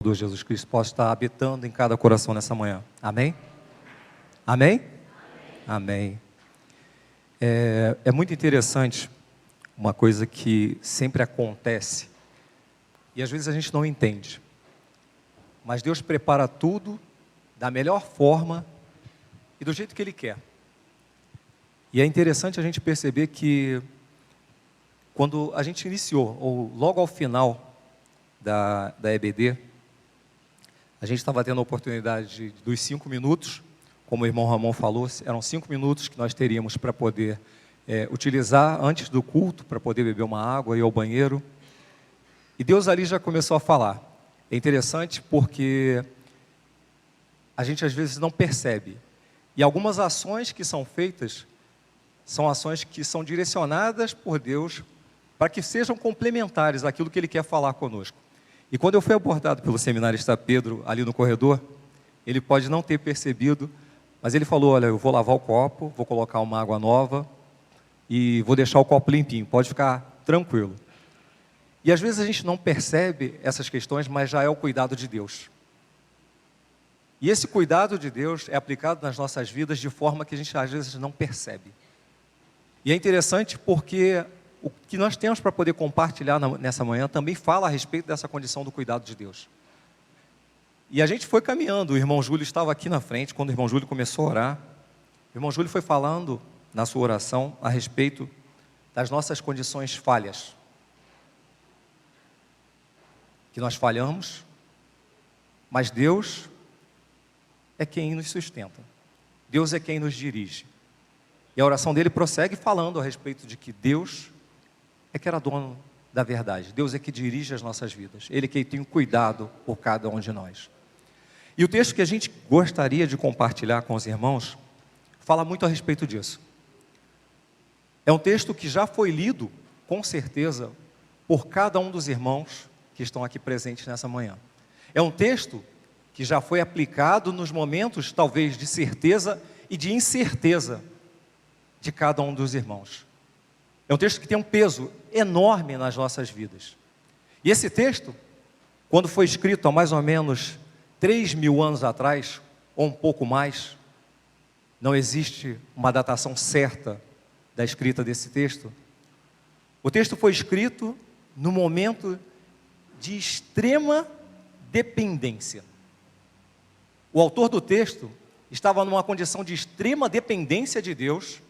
do Jesus Cristo possa estar habitando em cada coração nessa manhã. Amém? Amém? Amém. É muito interessante uma coisa que sempre acontece e às vezes a gente não entende. Mas Deus prepara tudo da melhor forma e do jeito que Ele quer. E é interessante a gente perceber que quando a gente iniciou, ou logo ao final da EBD, a gente estava tendo a oportunidade dos 5 minutos, como o irmão Ramon falou, eram 5 minutos que nós teríamos para poder utilizar antes do culto, para poder beber uma água e ir ao banheiro. E Deus ali já começou a falar. É interessante porque a gente às vezes não percebe. E algumas ações que são feitas, são ações que são direcionadas por Deus para que sejam complementares àquilo que Ele quer falar conosco. E quando eu fui abordado pelo seminarista Pedro ali no corredor, ele pode não ter percebido, mas ele falou, olha, eu vou lavar o copo, vou colocar uma água nova e vou deixar o copo limpinho, pode ficar tranquilo. E às vezes a gente não percebe essas questões, mas já é o cuidado de Deus. E esse cuidado de Deus é aplicado nas nossas vidas de forma que a gente às vezes não percebe. E é interessante porque o que nós temos para poder compartilhar nessa manhã também fala a respeito dessa condição do cuidado de Deus. E a gente foi caminhando, o irmão Júlio estava aqui na frente, quando o irmão Júlio começou a orar, o irmão Júlio foi falando na sua oração a respeito das nossas condições falhas. Que nós falhamos, mas Deus é quem nos sustenta. Deus é quem nos dirige. E a oração dele prossegue falando a respeito de que Deus é que era dono da verdade. Deus é que dirige as nossas vidas. Ele é que tem cuidado por cada um de nós. E o texto que a gente gostaria de compartilhar com os irmãos fala muito a respeito disso. É um texto que já foi lido, com certeza, por cada um dos irmãos que estão aqui presentes nessa manhã. É um texto que já foi aplicado nos momentos, talvez, de certeza e de incerteza de cada um dos irmãos. É um texto que tem um peso enorme nas nossas vidas. E esse texto, quando foi escrito há mais ou menos 3.000 anos atrás, ou um pouco mais, não existe uma datação certa da escrita desse texto. O texto foi escrito no momento de extrema dependência. O autor do texto estava numa condição de extrema dependência de Deus,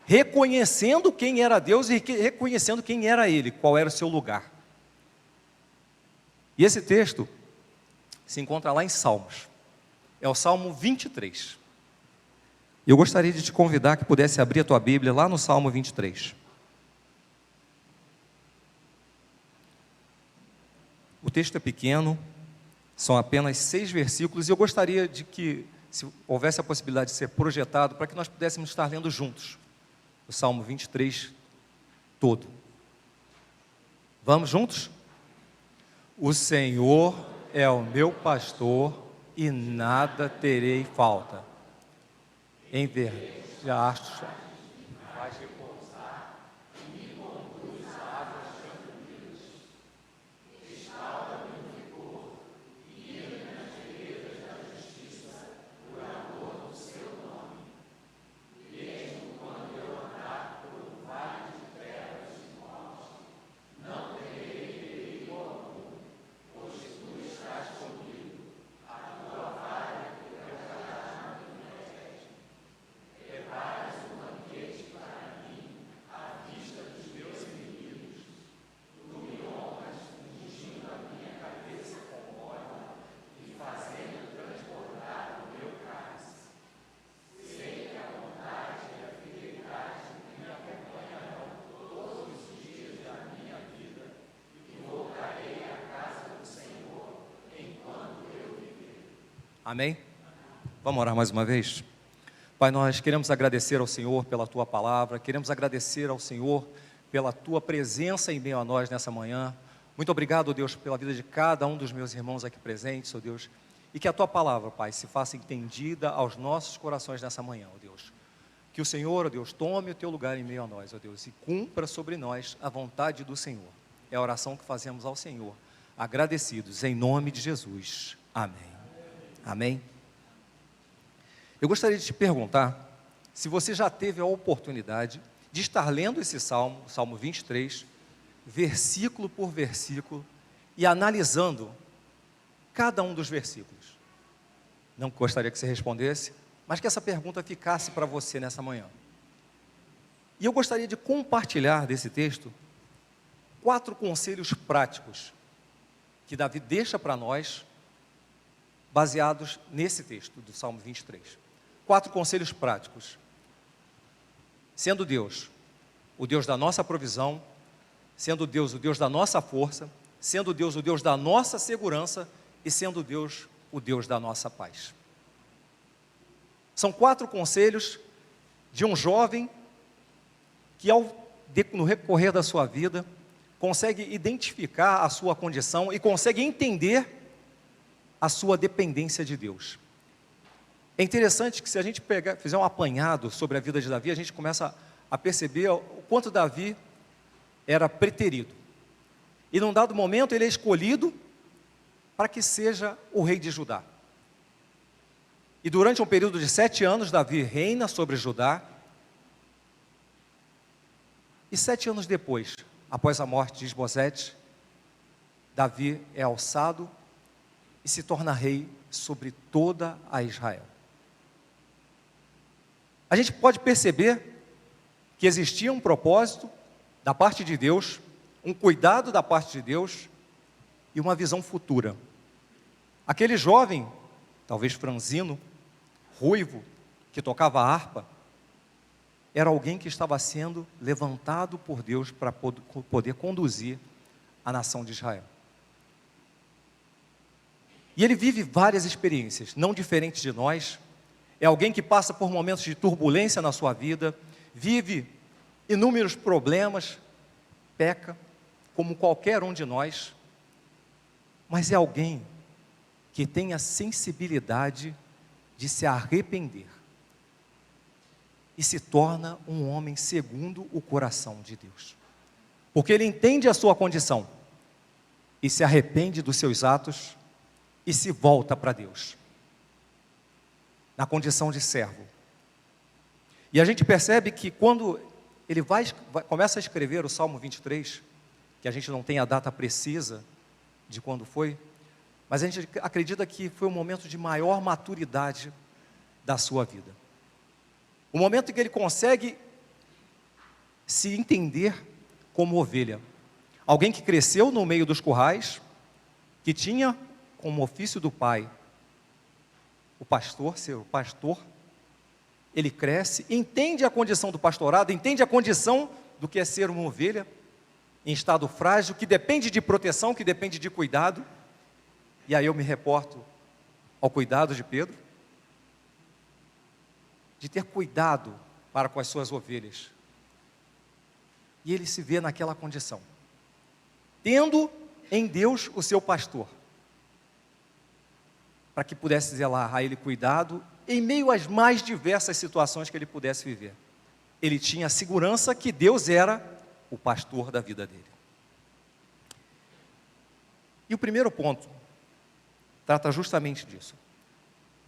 reconhecendo quem era Deus e reconhecendo quem era Ele, qual era o seu lugar. E esse texto se encontra lá em Salmos. É o Salmo 23. Eu gostaria de te convidar que pudesse abrir a tua Bíblia lá no Salmo 23. O texto é pequeno, são apenas 6 versículos, e eu gostaria de que, se houvesse a possibilidade de ser projetado, para que nós pudéssemos estar lendo juntos o Salmo 23 todo. Vamos juntos? O Senhor é o meu pastor e nada terei falta. Em verdade, faz repousar e me conduz a águas tranquilas. Restaura-me o vigor e guia-me nas veredas da justiça, por amor do seu nome. Mesmo quando eu andar por um vale de trevas e morte, não temerei perigo algum, pois tu estás comigo, a tua vara e o teu cajado me protegem. Preparas um banquete para mim, à vista dos meus inimigos. Tu me honras, ungindo a minha cabeça com óleo e fazendo transbordar o meu cálice. Sei que a bondade e a fidelidade me acompanharão todos os dias da minha vida e voltarei à casa do Senhor enquanto eu viver. Amém? Vamos orar mais uma vez? Pai, nós queremos agradecer ao Senhor pela Tua palavra, queremos agradecer ao Senhor pela Tua presença em meio a nós nessa manhã. Muito obrigado, Deus, pela vida de cada um dos meus irmãos aqui presentes, ó Deus, e que a Tua palavra, Pai, se faça entendida aos nossos corações nessa manhã, ó Deus. Que o Senhor, ó Deus, tome o Teu lugar em meio a nós, ó Deus, e cumpra sobre nós a vontade do Senhor. É a oração que fazemos ao Senhor, agradecidos, em nome de Jesus. Amém. Amém. Eu gostaria de te perguntar se você já teve a oportunidade de estar lendo esse salmo, Salmo 23, versículo por versículo, e analisando cada um dos versículos. Não gostaria que você respondesse, mas que essa pergunta ficasse para você nessa manhã. E eu gostaria de compartilhar desse texto 4 conselhos práticos que Davi deixa para nós, baseados nesse texto do Salmo 23. 4 conselhos práticos. Sendo Deus o Deus da nossa provisão, sendo Deus o Deus da nossa força, sendo Deus o Deus da nossa segurança e sendo Deus o Deus da nossa paz. São 4 conselhos de um jovem que no recorrer da sua vida, consegue identificar a sua condição e consegue entender a sua dependência de Deus. É interessante que se a gente fizer um apanhado sobre a vida de Davi, a gente começa a perceber o quanto Davi era preterido. E num dado momento ele é escolhido para que seja o rei de Judá. E durante um período de 7 anos, Davi reina sobre Judá. E 7 anos depois, após a morte de Isbosete, Davi é alçado e se torna rei sobre toda a Israel. A gente pode perceber que existia um propósito da parte de Deus, um cuidado da parte de Deus e uma visão futura. Aquele jovem, talvez franzino, ruivo, que tocava harpa, era alguém que estava sendo levantado por Deus para poder conduzir a nação de Israel. E ele vive várias experiências, não diferentes de nós. É alguém que passa por momentos de turbulência na sua vida, vive inúmeros problemas, peca, como qualquer um de nós, mas é alguém que tem a sensibilidade de se arrepender e se torna um homem segundo o coração de Deus, porque ele entende a sua condição e se arrepende dos seus atos e se volta para Deus, na condição de servo. E a gente percebe que quando ele começa a escrever o Salmo 23, que a gente não tem a data precisa de quando foi, mas a gente acredita que foi um momento de maior maturidade da sua vida. O momento em que ele consegue se entender como ovelha. Alguém que cresceu no meio dos currais, que tinha como ofício do pai o pastor, ser o pastor. Ele cresce, entende a condição do pastorado, entende a condição do que é ser uma ovelha em estado frágil, que depende de proteção, que depende de cuidado. E aí eu me reporto ao cuidado de Pedro, de ter cuidado para com as suas ovelhas. E ele se vê naquela condição, tendo em Deus o seu pastor, para que pudesse zelar a ele cuidado, em meio às mais diversas situações que ele pudesse viver. Ele tinha a segurança que Deus era o pastor da vida dele. E o primeiro ponto trata justamente disso.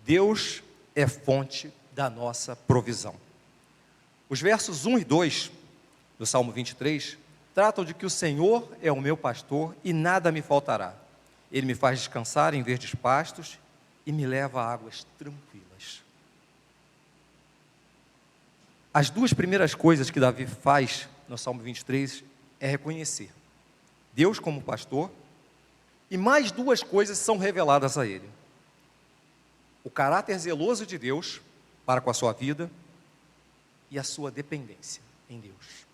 Deus é fonte da nossa provisão. Os versos 1 e 2 do Salmo 23 tratam de que o Senhor é o meu pastor e nada me faltará. Ele me faz descansar em verdes pastos e me leva a águas tranquilas. As 2 primeiras coisas que Davi faz no Salmo 23 é reconhecer Deus como pastor, e mais 2 coisas são reveladas a ele: o caráter zeloso de Deus para com a sua vida e a sua dependência em Deus.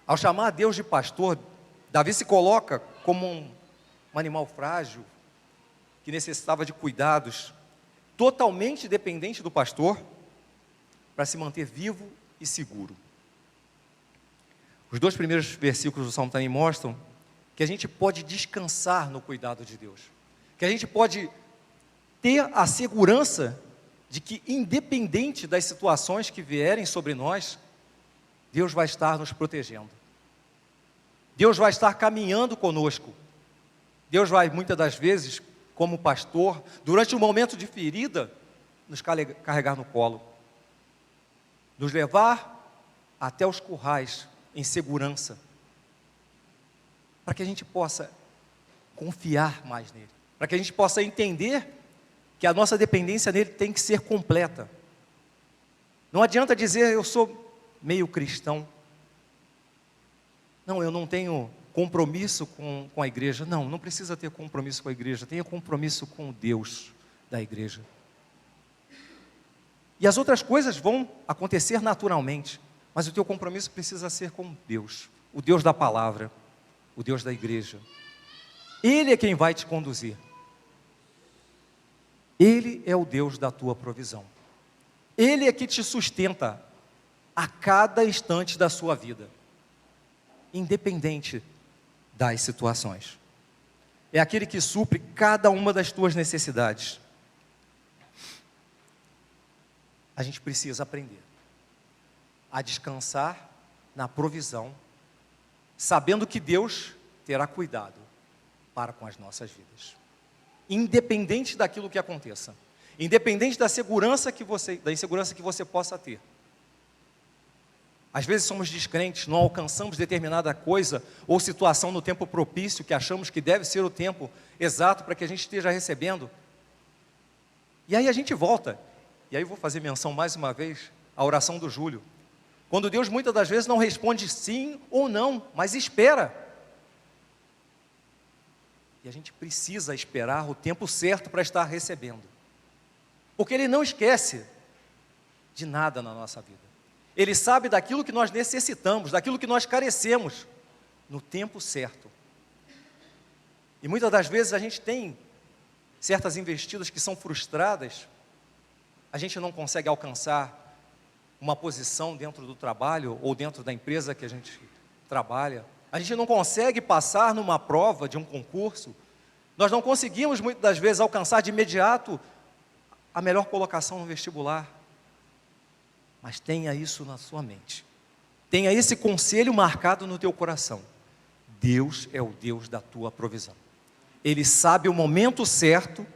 Ao chamar Deus de pastor, Davi se coloca como um animal frágil, que necessitava de cuidados, totalmente dependente do pastor, para se manter vivo e seguro. Os 2 primeiros versículos do Salmo também mostram que a gente pode descansar no cuidado de Deus, que a gente pode ter a segurança de que, independente das situações que vierem sobre nós, Deus vai estar nos protegendo. Deus vai estar caminhando conosco. Deus vai, muitas das vezes, como pastor, durante um momento de ferida, nos carregar no colo, nos levar até os currais em segurança, para que a gente possa confiar mais nele, para que a gente possa entender que a nossa dependência nele tem que ser completa. Não adianta dizer, eu sou meio cristão, não, eu não tenho compromisso com a igreja. Não, não precisa ter compromisso com a igreja, tenha compromisso com o Deus da igreja. E as outras coisas vão acontecer naturalmente, mas o teu compromisso precisa ser com Deus, o Deus da palavra, o Deus da igreja. Ele é quem vai te conduzir. Ele é o Deus da tua provisão. Ele é que te sustenta a cada instante da sua vida, independente das situações. É aquele que supre cada uma das tuas necessidades. A gente precisa aprender a descansar na provisão, sabendo que Deus terá cuidado para com as nossas vidas, independente daquilo que aconteça, independente da insegurança que você possa ter. Às vezes somos descrentes, não alcançamos determinada coisa ou situação no tempo propício, que achamos que deve ser o tempo exato para que a gente esteja recebendo. E aí a gente volta. E aí eu vou fazer menção mais uma vez à oração do Júlio. Quando Deus muitas das vezes não responde sim ou não, mas espera. E a gente precisa esperar o tempo certo para estar recebendo. Porque Ele não esquece de nada na nossa vida. Ele sabe daquilo que nós necessitamos, daquilo que nós carecemos, no tempo certo. E muitas das vezes a gente tem certas investidas que são frustradas, a gente não consegue alcançar uma posição dentro do trabalho ou dentro da empresa que a gente trabalha, a gente não consegue passar numa prova de um concurso, nós não conseguimos muitas das vezes alcançar de imediato a melhor colocação no vestibular. Mas tenha isso na sua mente. Tenha esse conselho marcado no teu coração. Deus é o Deus da tua provisão. Ele sabe o momento certo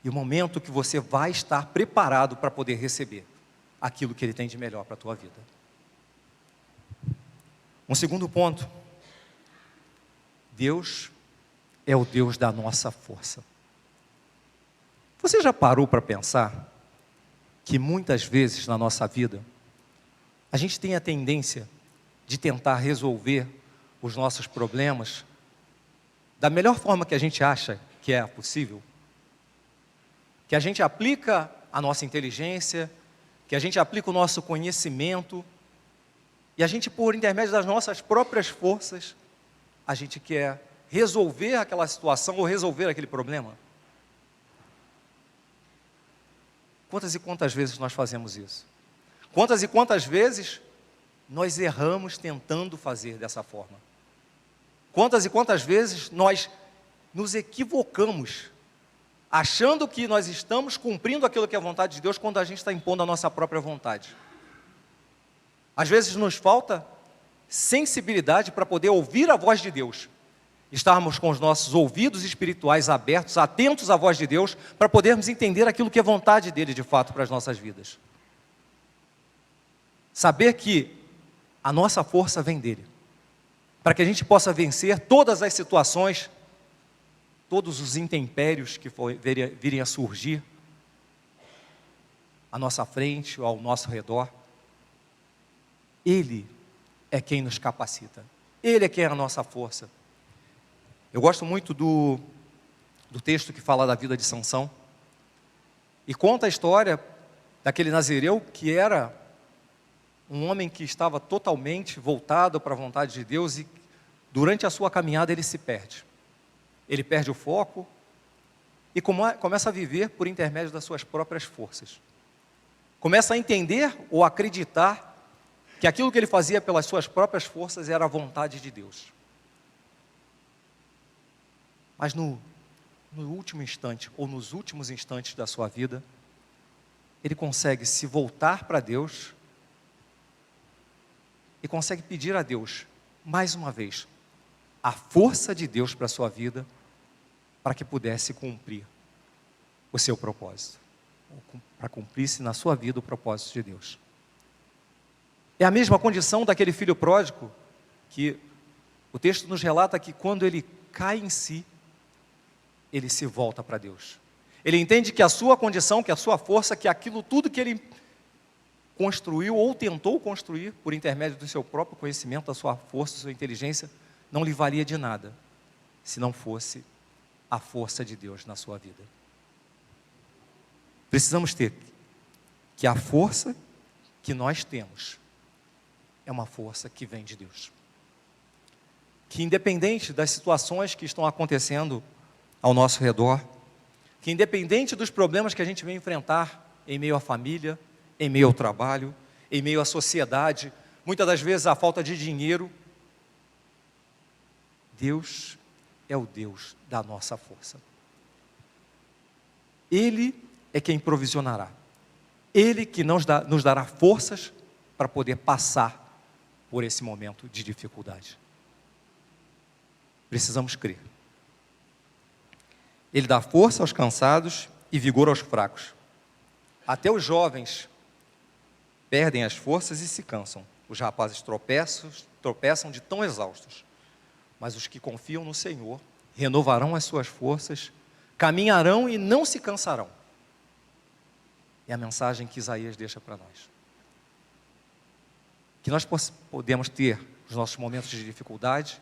e o momento que você vai estar preparado para poder receber aquilo que Ele tem de melhor para a tua vida. Um segundo ponto. Deus é o Deus da nossa força. Você já parou para pensar que muitas vezes na nossa vida, a gente tem a tendência de tentar resolver os nossos problemas da melhor forma que a gente acha que é possível? Que a gente aplica a nossa inteligência, que a gente aplica o nosso conhecimento, e a gente, por intermédio das nossas próprias forças, a gente quer resolver aquela situação ou resolver aquele problema? Quantas e quantas vezes nós fazemos isso? Quantas e quantas vezes nós erramos tentando fazer dessa forma? Quantas e quantas vezes nós nos equivocamos, achando que nós estamos cumprindo aquilo que é a vontade de Deus, quando a gente está impondo a nossa própria vontade? Às vezes nos falta sensibilidade para poder ouvir a voz de Deus, estarmos com os nossos ouvidos espirituais abertos, atentos à voz de Deus, para podermos entender aquilo que é vontade dEle de fato para as nossas vidas. Saber que a nossa força vem dEle, para que a gente possa vencer todas as situações, todos os intempérios que virem a surgir à nossa frente ou ao nosso redor. Ele é quem nos capacita, Ele é quem é a nossa força. Eu gosto muito do texto que fala da vida de Sansão, e conta a história daquele nazireu que era um homem que estava totalmente voltado para a vontade de Deus, e durante a sua caminhada ele se perde. Ele perde o foco e começa a viver por intermédio das suas próprias forças. Começa a entender ou acreditar que aquilo que ele fazia pelas suas próprias forças era a vontade de Deus. Mas no último instante, ou nos últimos instantes da sua vida, ele consegue se voltar para Deus e consegue pedir a Deus, mais uma vez, a força de Deus para a sua vida, para que pudesse cumprir o seu propósito, para cumprir-se na sua vida o propósito de Deus. É a mesma condição daquele filho pródigo, que o texto nos relata que quando ele cai em si, ele se volta para Deus. Ele entende que a sua condição, que a sua força, que aquilo tudo que ele construiu ou tentou construir por intermédio do seu próprio conhecimento, da sua força, da sua inteligência, não lhe valia de nada, se não fosse a força de Deus na sua vida. Precisamos ter que a força que nós temos é uma força que vem de Deus. Que independente das situações que estão acontecendo ao nosso redor, que independente dos problemas que a gente vem enfrentar em meio à família, em meio ao trabalho, em meio à sociedade, muitas das vezes a falta de dinheiro, Deus é o Deus da nossa força. Ele é quem provisionará. Ele que nos dará forças para poder passar por esse momento de dificuldade. Precisamos crer. Ele dá força aos cansados e vigor aos fracos. Até os jovens perdem as forças e se cansam. Os rapazes tropeçam de tão exaustos. Mas os que confiam no Senhor renovarão as suas forças, caminharão e não se cansarão. É a mensagem que Isaías deixa para nós. Que nós podemos ter os nossos momentos de dificuldade,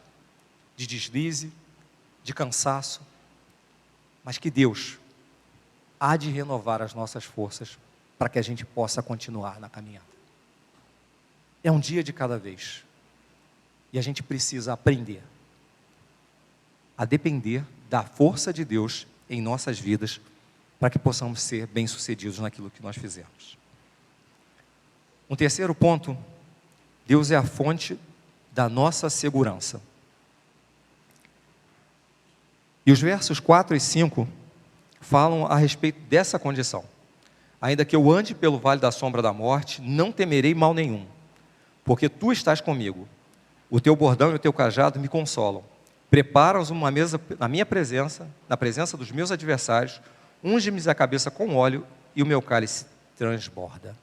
de deslize, de cansaço, mas que Deus há de renovar as nossas forças para que a gente possa continuar na caminhada. É um dia de cada vez. E a gente precisa aprender a depender da força de Deus em nossas vidas para que possamos ser bem-sucedidos naquilo que nós fizermos. Um terceiro ponto, Deus é a fonte da nossa segurança. E os versos 4 e 5 falam a respeito dessa condição. Ainda que eu ande pelo vale da sombra da morte, não temerei mal nenhum, porque tu estás comigo. O teu bordão e o teu cajado me consolam. Preparas uma mesa na minha presença, na presença dos meus adversários, unge-me a cabeça com óleo e o meu cálice transborda.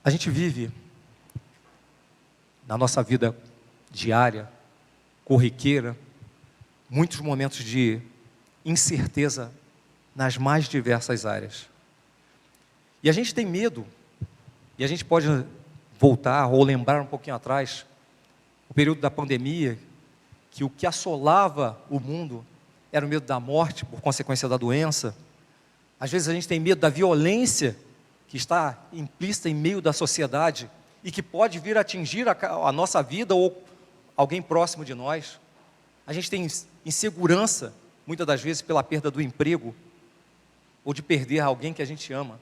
A gente vive na nossa vida diária, corriqueira, muitos momentos de incerteza nas mais diversas áreas. E a gente tem medo, e a gente pode voltar ou lembrar um pouquinho atrás, o período da pandemia, que o que assolava o mundo era o medo da morte por consequência da doença. Às vezes a gente tem medo da violência que está implícita em meio da sociedade e que pode vir a atingir a nossa vida ou alguém próximo de nós. A gente tem insegurança, muitas das vezes, pela perda do emprego ou de perder alguém que a gente ama.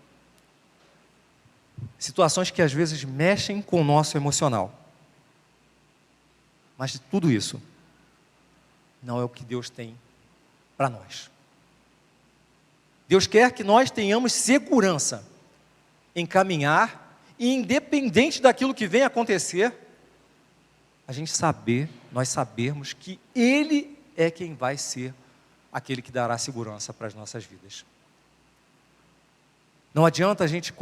Situações que às vezes mexem com o nosso emocional. Mas de tudo isso não é o que Deus tem para nós. Deus quer que nós tenhamos segurança em caminhar e independente daquilo que venha acontecer, nós sabermos que Ele é quem vai ser aquele que dará segurança para as nossas vidas. Não adianta a gente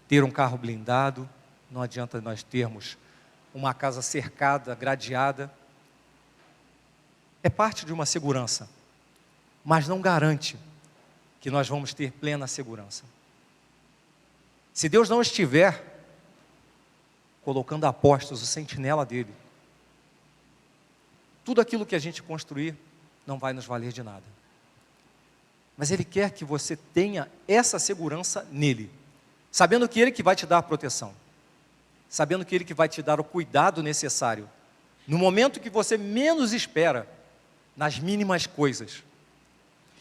ter um carro blindado, não adianta nós termos uma casa cercada, gradeada. É parte de uma segurança, mas não garante que nós vamos ter plena segurança. Se Deus não estiver colocando a postos, o sentinela dele, tudo aquilo que a gente construir não vai nos valer de nada. Mas Ele quer que você tenha essa segurança nele, sabendo que Ele que vai te dar a proteção, sabendo que Ele que vai te dar o cuidado necessário, no momento que você menos espera, nas mínimas coisas.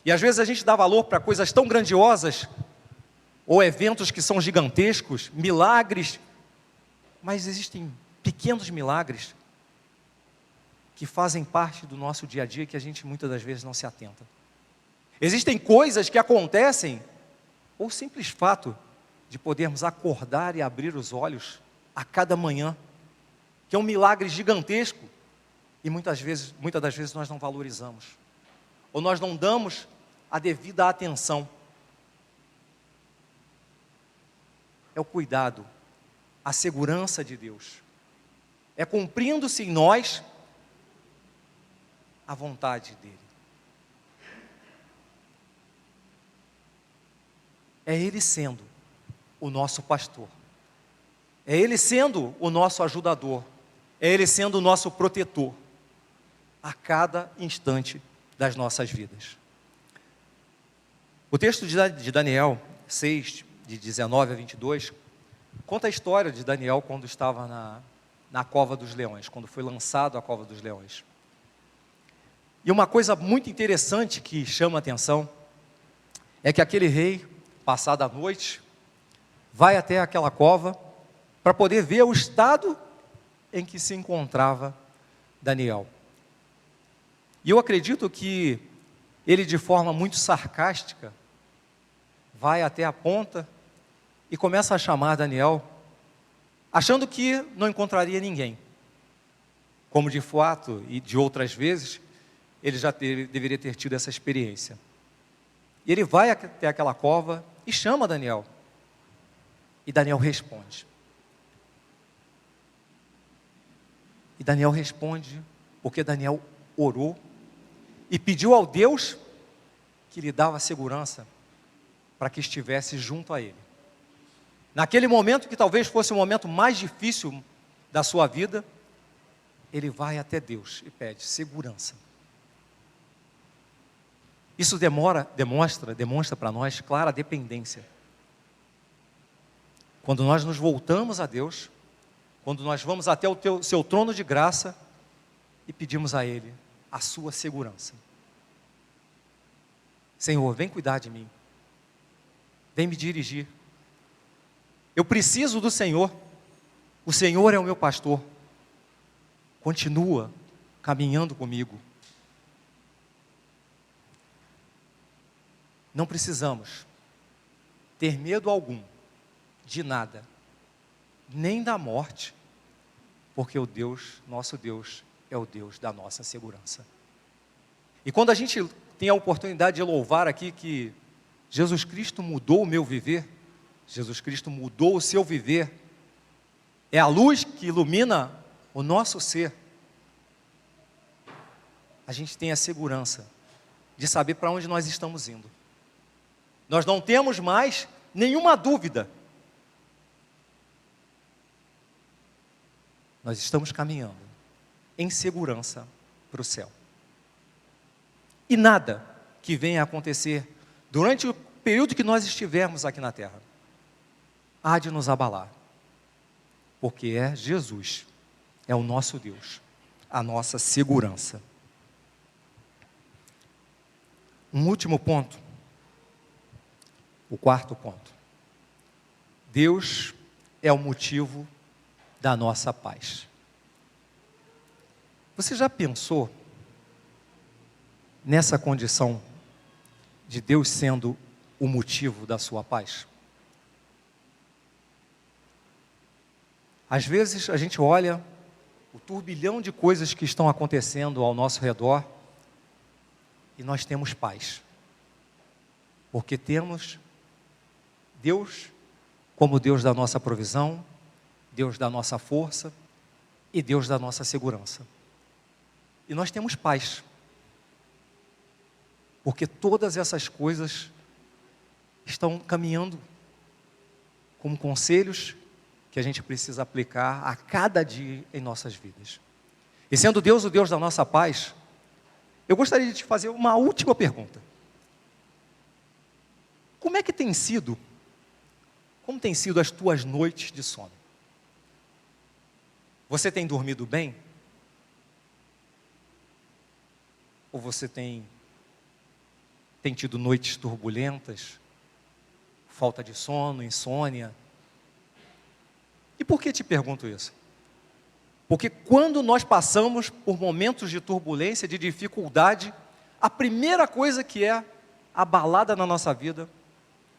E às vezes a gente dá valor para coisas tão grandiosas, ou eventos que são gigantescos, milagres, mas existem pequenos milagres que fazem parte do nosso dia a dia que a gente muitas das vezes não se atenta. Existem coisas que acontecem, ou o simples fato de podermos acordar e abrir os olhos a cada manhã, que é um milagre gigantesco, E muitas das vezes nós não valorizamos, ou nós não damos a devida atenção. É o cuidado, a segurança de Deus. É cumprindo-se em nós a vontade dEle. É Ele sendo o nosso pastor. É Ele sendo o nosso ajudador. É Ele sendo o nosso protetor a cada instante das nossas vidas. O texto de Daniel 6, de 19 a 22, conta a história de Daniel quando estava na cova dos leões, quando foi lançado à cova dos leões. E uma coisa muito interessante que chama a atenção é que aquele rei, passada a noite, vai até aquela cova para poder ver o estado em que se encontrava Daniel. E eu acredito que ele, de forma muito sarcástica, vai até a ponta e começa a chamar Daniel, achando que não encontraria ninguém. Como de fato e de outras vezes, ele já deveria ter tido essa experiência. E ele vai até aquela cova e chama Daniel. E Daniel responde. E Daniel responde porque Daniel orou e pediu ao Deus que lhe dava segurança para que estivesse junto a ele. Naquele momento que talvez fosse o momento mais difícil da sua vida, ele vai até Deus e pede segurança. Isso demonstra para nós clara dependência. Quando nós nos voltamos a Deus, quando nós vamos até o seu trono de graça e pedimos a Ele a sua segurança. Senhor, vem cuidar de mim. Vem me dirigir. Eu preciso do Senhor. O Senhor é o meu pastor. Continua caminhando comigo. Não precisamos ter medo algum de nada, nem da morte, porque o Deus, nosso Deus, é o Deus da nossa segurança. E quando a gente tem a oportunidade de louvar aqui que Jesus Cristo mudou o meu viver, Jesus Cristo mudou o seu viver, é a luz que ilumina o nosso ser, a gente tem a segurança de saber para onde nós estamos indo. Nós não temos mais nenhuma dúvida. Nós estamos caminhando em segurança para o céu. E nada que venha a acontecer durante o período que nós estivermos aqui na terra há de nos abalar. Porque é Jesus, é o nosso Deus, a nossa segurança. Um último ponto, o quarto ponto. Deus é o motivo da nossa paz. Você já pensou nessa condição de Deus sendo o motivo da sua paz? Às vezes a gente olha o turbilhão de coisas que estão acontecendo ao nosso redor e nós temos paz, porque temos Deus como Deus da nossa provisão, Deus da nossa força e Deus da nossa segurança. E nós temos paz, porque todas essas coisas estão caminhando como conselhos que a gente precisa aplicar a cada dia em nossas vidas. E sendo Deus o Deus da nossa paz, eu gostaria de te fazer uma última pergunta. Como têm sido as tuas noites de sono? Você tem dormido bem? Ou você tem tido noites turbulentas, falta de sono, insônia? E por que te pergunto isso? Porque quando nós passamos por momentos de turbulência, de dificuldade, a primeira coisa que é abalada na nossa vida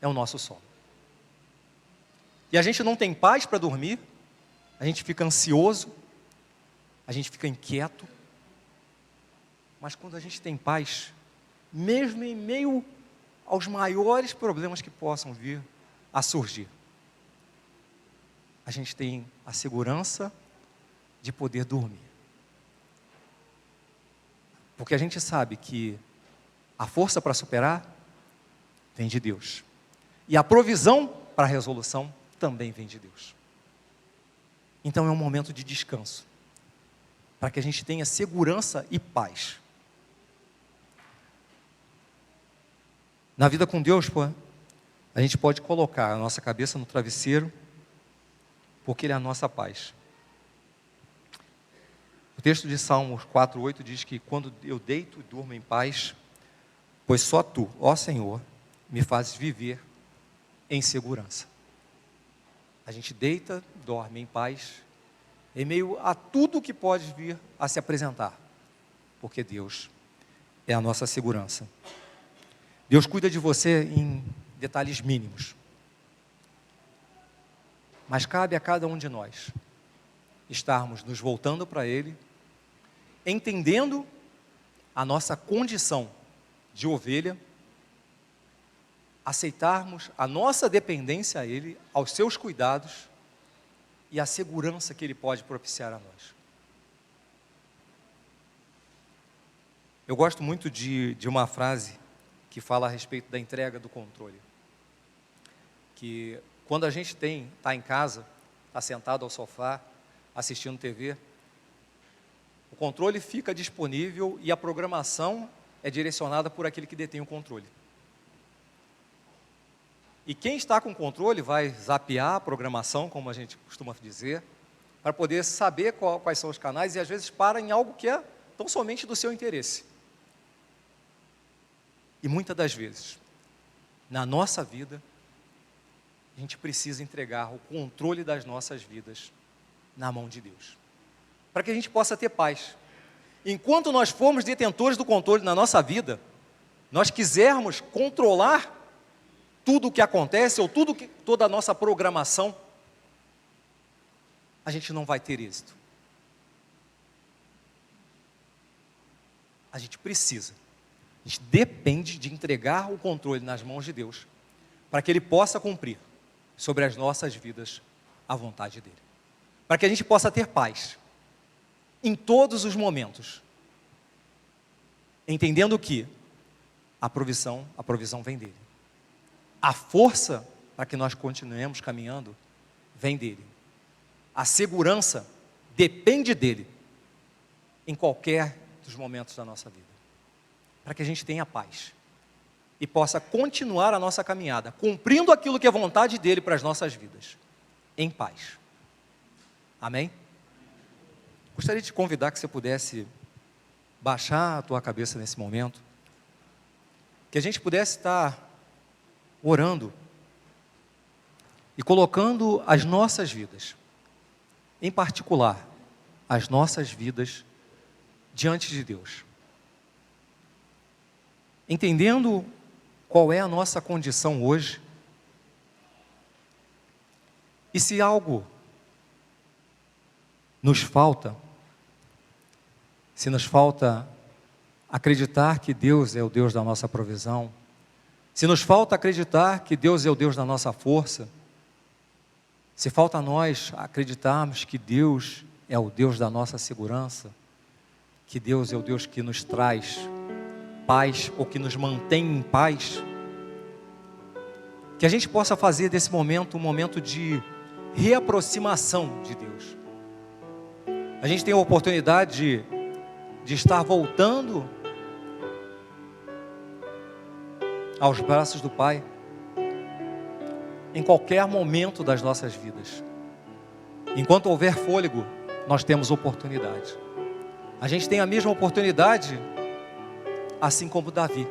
é o nosso sono. E a gente não tem paz para dormir, a gente fica ansioso, a gente fica inquieto, Mas quando a gente tem paz, mesmo em meio aos maiores problemas que possam vir a surgir, a gente tem a segurança de poder dormir. Porque a gente sabe que a força para superar vem de Deus. E a provisão para a resolução também vem de Deus. Então é um momento de descanso, para que a gente tenha segurança e paz. Na vida com Deus, a gente pode colocar a nossa cabeça no travesseiro, porque Ele é a nossa paz. O texto de Salmos 4:8 diz que quando eu deito e durmo em paz, pois só Tu, ó Senhor, me fazes viver em segurança. A gente deita, dorme em paz, em meio a tudo que pode vir a se apresentar, porque Deus é a nossa segurança. Deus cuida de você em detalhes mínimos, mas cabe a cada um de nós estarmos nos voltando para Ele, entendendo a nossa condição de ovelha, aceitarmos a nossa dependência a Ele, aos seus cuidados e a segurança que Ele pode propiciar a nós. Eu gosto muito de uma frase que fala a respeito da entrega do controle. Que quando a gente está em casa, está sentado ao sofá, assistindo TV, o controle fica disponível e a programação é direcionada por aquele que detém o controle. E quem está com o controle vai zapear a programação, como a gente costuma dizer, para poder saber quais são os canais e às vezes para em algo que é tão somente do seu interesse. E muitas das vezes, na nossa vida, a gente precisa entregar o controle das nossas vidas na mão de Deus, para que a gente possa ter paz. Enquanto nós formos detentores do controle na nossa vida, nós quisermos controlar tudo o que acontece, ou toda a nossa programação, a gente não vai ter êxito. A gente precisa, a gente depende de entregar o controle nas mãos de Deus, para que Ele possa cumprir sobre as nossas vidas a vontade dEle. Para que a gente possa ter paz em todos os momentos, entendendo que a provisão vem dEle. A força para que nós continuemos caminhando vem dEle. A segurança depende dEle em qualquer dos momentos da nossa vida. Para que a gente tenha paz e possa continuar a nossa caminhada, cumprindo aquilo que é vontade dEle para as nossas vidas, em paz. Amém? Gostaria de te convidar que você pudesse baixar a tua cabeça nesse momento, que a gente pudesse estar orando e colocando as nossas vidas, em particular, as nossas vidas diante de Deus. Entendendo qual é a nossa condição hoje, e se algo nos falta, se nos falta acreditar que Deus é o Deus da nossa provisão, se nos falta acreditar que Deus é o Deus da nossa força, se falta a nós acreditarmos que Deus é o Deus da nossa segurança, que Deus é o Deus que nos traz paz ou que nos mantém em paz, que a gente possa fazer desse momento um momento de reaproximação de Deus. A gente tem a oportunidade de estar voltando aos braços do Pai em qualquer momento das nossas vidas. Enquanto houver fôlego, nós temos oportunidade. A gente tem a mesma oportunidade, assim como Davi.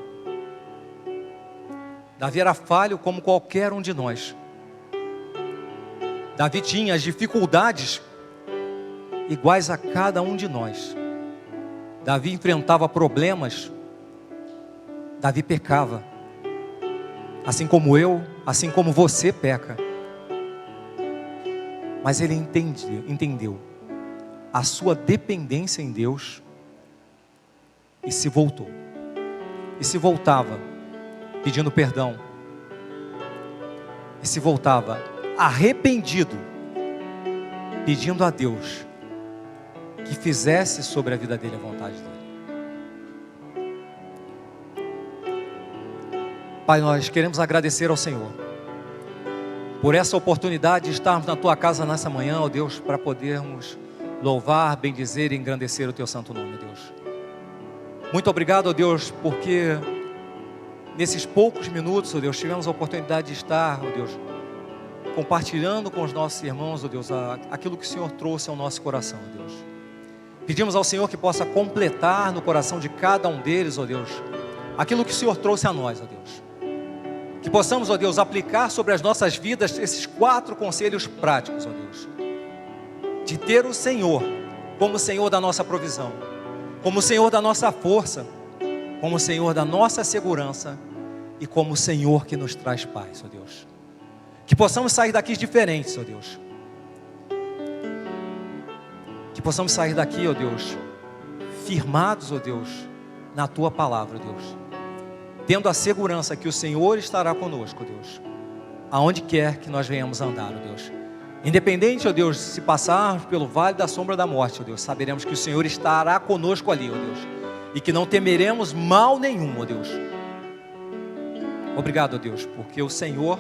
Davi era falho como qualquer um de nós. Davi tinha as dificuldades iguais a cada um de nós. Davi enfrentava problemas. Davi pecava. Assim como eu, assim como você peca. Mas ele entendeu a sua dependência em Deus e se voltou. E se voltava pedindo perdão. E se voltava arrependido, pedindo a Deus que fizesse sobre a vida dele a vontade dele. Pai, nós queremos agradecer ao Senhor por essa oportunidade de estarmos na Tua casa nessa manhã, ó Deus, para podermos louvar, bendizer e engrandecer o Teu santo nome, Deus. Muito obrigado, ó Deus, porque nesses poucos minutos, ó Deus, tivemos a oportunidade de estar, ó Deus, compartilhando com os nossos irmãos, ó Deus, aquilo que o Senhor trouxe ao nosso coração, ó Deus. Pedimos ao Senhor que possa completar no coração de cada um deles, ó Deus, aquilo que o Senhor trouxe a nós, ó Deus. Que possamos, ó Deus, aplicar sobre as nossas vidas esses 4 conselhos práticos, ó Deus. De ter o Senhor como Senhor da nossa provisão, como Senhor da nossa força, como Senhor da nossa segurança e como Senhor que nos traz paz, ó Deus. Que possamos sair daqui diferentes, ó Deus. Que possamos sair daqui, ó Deus, firmados, ó Deus, na Tua palavra, ó Deus. Tendo a segurança que o Senhor estará conosco, Deus, aonde quer que nós venhamos andar, ó Deus. Independente, ó Deus, se passarmos pelo vale da sombra da morte, ó Deus, saberemos que o Senhor estará conosco ali, ó Deus, e que não temeremos mal nenhum, ó Deus. Obrigado, ó Deus, porque o Senhor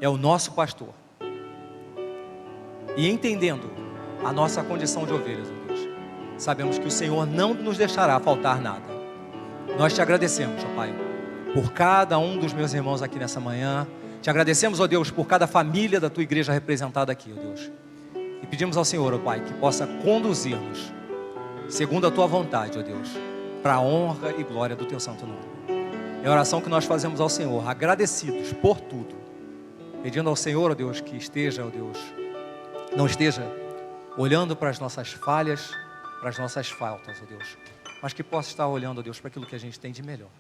é o nosso pastor. E entendendo a nossa condição de ovelhas, ó Deus, sabemos que o Senhor não nos deixará faltar nada. Nós te agradecemos, ó Pai, por cada um dos meus irmãos aqui nessa manhã. Te agradecemos, ó Deus, por cada família da Tua igreja representada aqui, ó Deus. E pedimos ao Senhor, ó Pai, que possa conduzir-nos, segundo a Tua vontade, ó Deus, para a honra e glória do Teu santo nome. É a oração que nós fazemos ao Senhor, agradecidos por tudo. Pedindo ao Senhor, ó Deus, que esteja, ó Deus, não esteja olhando para as nossas falhas, para as nossas faltas, ó Deus, mas que possa estar olhando, ó Deus, para aquilo que a gente tem de melhor.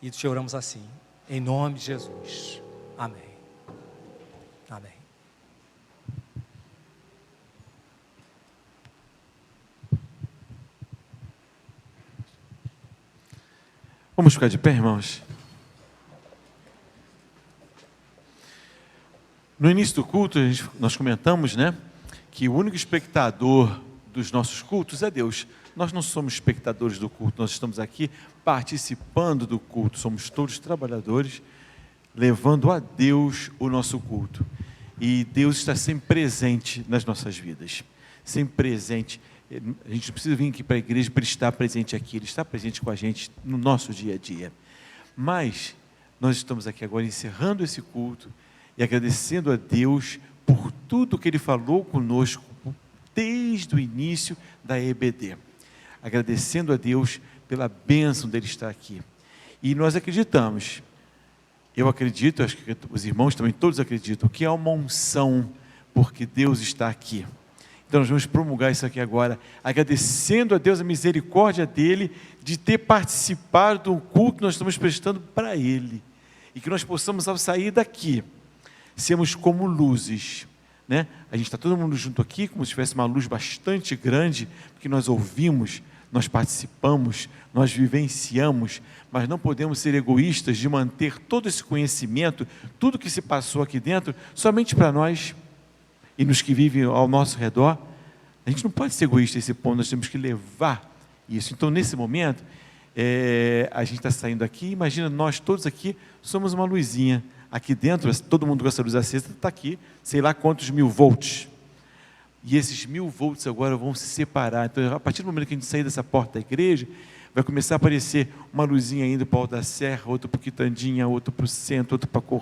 E te oramos assim, em nome de Jesus. Amém. Amém. Vamos ficar de pé, irmãos? No início do culto, nós comentamos, né, que o único espectador dos nossos cultos é Deus. Nós não somos espectadores do culto, nós estamos aqui participando do culto, somos todos trabalhadores, levando a Deus o nosso culto. E Deus está sempre presente nas nossas vidas, sempre presente. A gente não precisa vir aqui para a igreja para Ele estar presente aqui, Ele está presente com a gente no nosso dia a dia. Mas nós estamos aqui agora encerrando esse culto e agradecendo a Deus por tudo que Ele falou conosco desde o início da EBD. Agradecendo a Deus pela bênção dele estar aqui. E nós acreditamos, eu acredito, acho que os irmãos também todos acreditam, que é uma unção, porque Deus está aqui. Então nós vamos promulgar isso aqui agora, agradecendo a Deus a misericórdia dele, de ter participado do culto que nós estamos prestando para ele. E que nós possamos, ao sair daqui, sermos como luzes, né? A gente está todo mundo junto aqui, como se tivesse uma luz bastante grande, porque nós ouvimos, nós participamos, nós vivenciamos, mas não podemos ser egoístas de manter todo esse conhecimento, tudo que se passou aqui dentro, somente para nós e nos que vivem ao nosso redor. A gente não pode ser egoísta a esse ponto, nós temos que levar isso. Então, nesse momento, a gente está saindo aqui, imagina, nós todos aqui somos uma luzinha. Aqui dentro, todo mundo com essa luz acesa, está aqui, sei lá quantos 1000 volts. E esses 1000 volts agora vão se separar. Então, a partir do momento que a gente sair dessa porta da igreja, vai começar a aparecer uma luzinha indo para o Alto da Serra, outra para o Quitandinha, outra para o centro, outra para